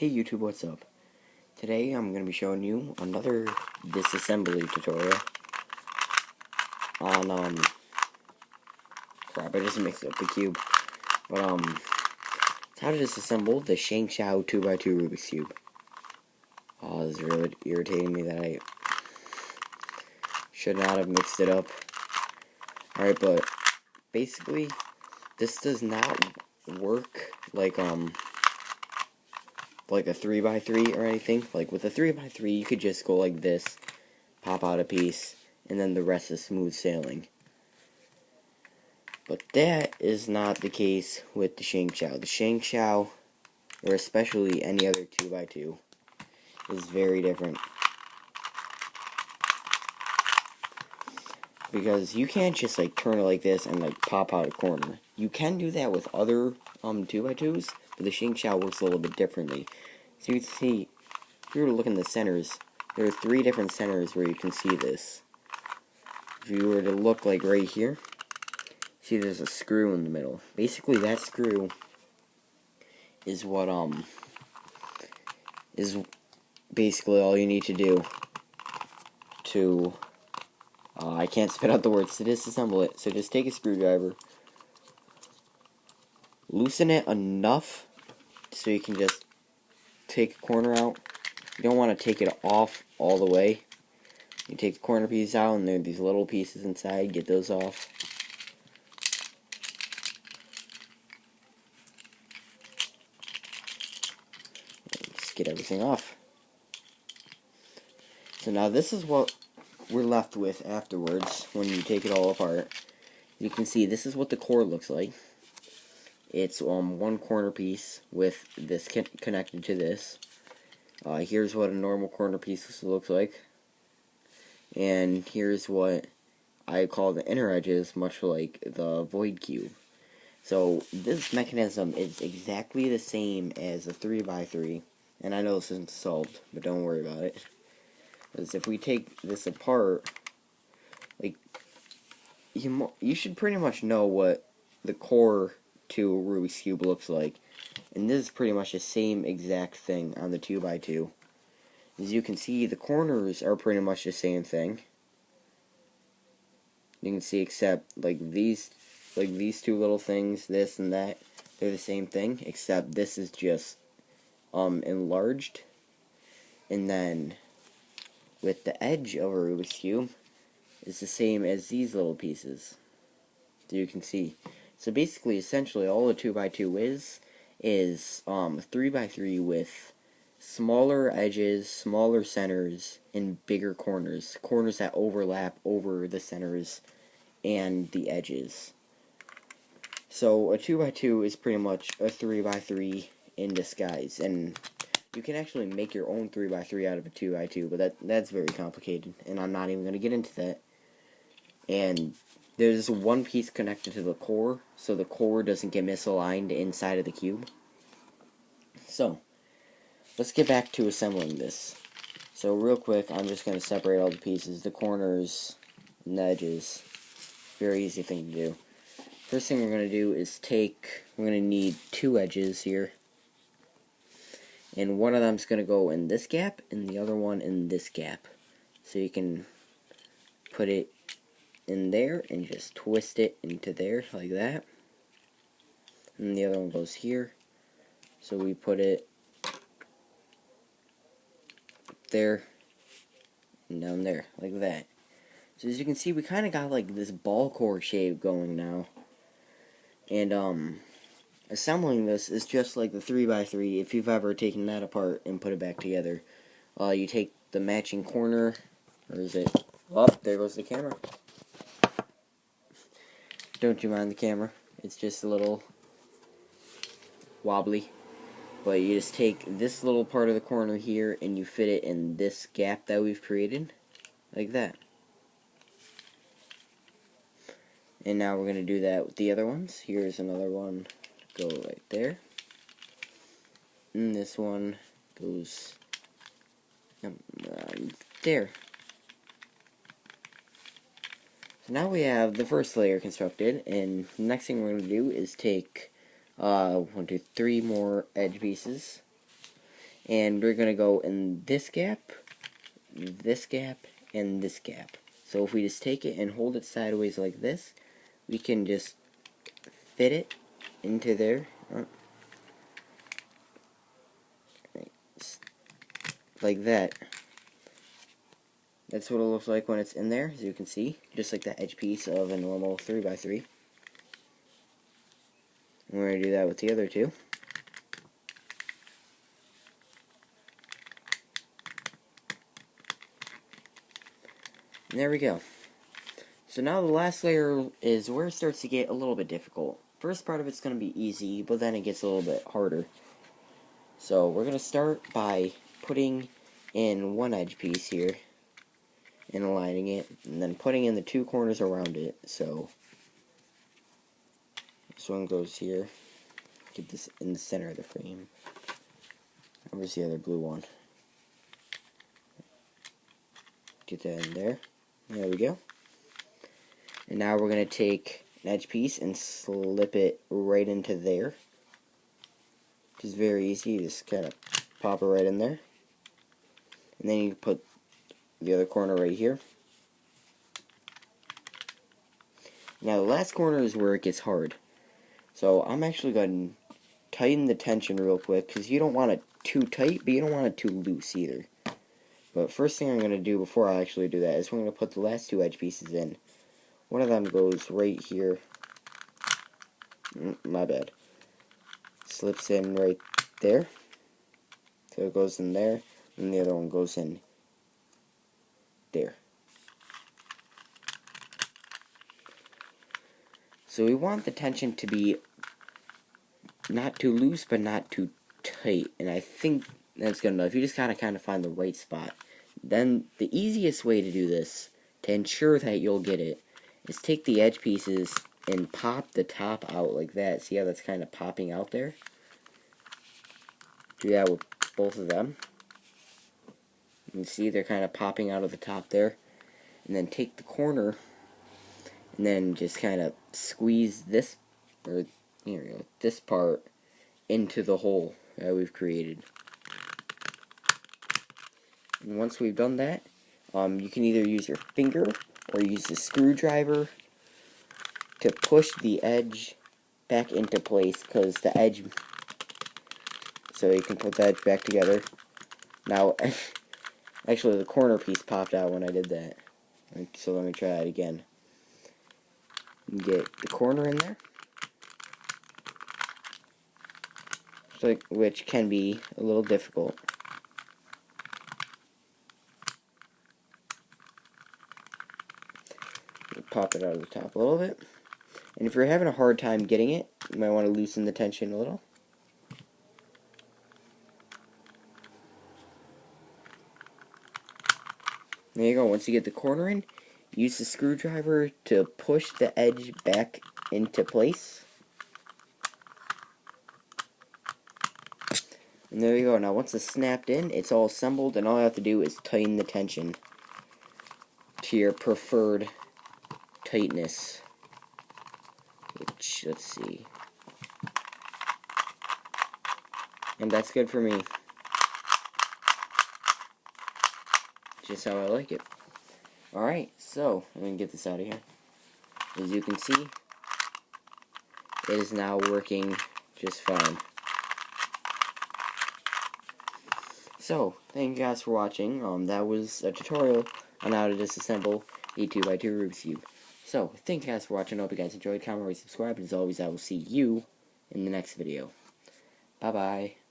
Hey YouTube, what's up? Today I'm going to be showing you another disassembly tutorial on, crap, I just mixed up the cube. But, it's how to disassemble the ShengShou 2x2 Rubik's Cube. Oh, this is really irritating me that I should not have mixed it up. Alright, but basically, this does not work like a 3x3 or anything. Like with a 3x3 you could just go like this, pop out a piece, and then the rest is smooth sailing. But that is not the case with the ShengShou. The ShengShou, or especially any other 2x2, is very different. Because you can't just like turn it like this and like pop out a corner. You can do that with other 2x2s, but the ShengShou works a little bit differently. So you can see, if you were to look in the centers, there are 3 different centers where you can see this. If you were to look like right here, see there's a screw in the middle. Basically that screw is what is basically all you need to do to I can't spit out the words to disassemble it. So just take a screwdriver, loosen it enough so you can just take a corner out. You don't want to take it off all the way. You take the corner piece out, and there are these little pieces inside. Get those off. Just get everything off. So now this is what we're left with afterwards when you take it all apart. You can see this is what the core looks like. It's one corner piece with this connected to this. Here's what a normal corner piece looks like. And here's what I call the inner edges, much like the void cube. So this mechanism is exactly the same as a 3x3. And I know this isn't solved, but don't worry about it. Because if we take this apart, like, you should pretty much know what the core to a Rubik's Cube looks like. And this is pretty much the same exact thing on the 2x2. As you can see, the corners are pretty much the same thing. You can see, except like these 2 little things, this and that, they're the same thing, except this is just enlarged. And then with the edge of a Rubik's Cube, it's the same as these little pieces. So you can see. So basically, essentially, all a 2x2 is 3x3 with smaller edges, smaller centers, and bigger corners. Corners that overlap over the centers and the edges. So a 2x2 is pretty much a 3x3 in disguise. And you can actually make your own 3x3 out of a 2x2, but that's very complicated, and I'm not even going to get into that. And there's one piece connected to the core, so the core doesn't get misaligned inside of the cube. So, let's get back to assembling this. So real quick, I'm just going to separate all the pieces, the corners, and the edges. Very easy thing to do. First thing we're going to do is we're going to need 2 edges here. And one of them's going to go in this gap, and the other one in this gap. So you can put it in there and just twist it into there like that. And the other one goes here. So we put it there and down there like that. So as you can see, we kind of got like this ball core shape going now. And assembling this is just like the 3x3 if you've ever taken that apart and put it back together. You take the matching corner, or is it? Oh, there goes the camera. Don't you mind the camera? It's just a little wobbly. But you just take this little part of the corner here and you fit it in this gap that we've created. Like that. And now we're going to do that with the other ones. Here's another one. Go right there. And this one goes there. So now we have the first layer constructed, and the next thing we're going to do is take 1, 2, 3 more edge pieces, and we're going to go in this gap, and this gap. So if we just take it and hold it sideways like this, we can just fit it into there. Like that. That's what it looks like when it's in there, as you can see, just like the edge piece of a normal 3x3. And we're going to do that with the other two. And there we go. So now the last layer is where it starts to get a little bit difficult. First part of it's going to be easy, but then it gets a little bit harder. So we're going to start by putting in one edge piece here and aligning it, and then putting in the two corners around it. So this one goes here. Get this in the center of the frame. Where's the other blue one? Get that in there. There we go. And now we're going to take an edge piece and slip it right into there. Which is very easy. You just kind of pop it right in there. And then you can put the other corner right here. Now the last corner is where it gets hard. So I'm actually going to tighten the tension real quick, because you don't want it too tight, but you don't want it too loose either. But first thing I'm going to do before I actually do that is we're going to put the last two edge pieces in. One of them goes right here. My bad. Slips in right there. So it goes in there, and the other one goes in there. So we want the tension to be not too loose, but not too tight. And I think that's good enough. You just kind of find the right spot. Then the easiest way to do this, to ensure that you'll get it, is take the edge pieces and pop the top out like that. See how that's kind of popping out there? Do that with both of them. You can see they're kind of popping out of the top there. And then take the corner and then just kind of squeeze this, or here we go, this part into the hole that we've created. And once we've done that, you can either use your finger or use a screwdriver to push the edge back into place, because the edge, so you can put the edge back together. Now, actually the corner piece popped out when I did that. So let me try it again. Get the corner in there, which can be a little difficult. Pop it out of the top a little bit. And if you're having a hard time getting it, you might want to loosen the tension a little. There you go. Once you get the corner in, use the screwdriver to push the edge back into place. And there you go. Now once it's snapped in, it's all assembled, and all I have to do is tighten the tension to your preferred tightness. Which, let's see. And that's good for me. Just how I like it. Alright, so, let me get this out of here. As you can see, it is now working just fine. So, thank you guys for watching. That was a tutorial on how to disassemble a 2x2 Rubik's Cube. So, thank you guys for watching. I hope you guys enjoyed. Comment, rate, subscribe. And as always, I will see you in the next video. Bye-bye.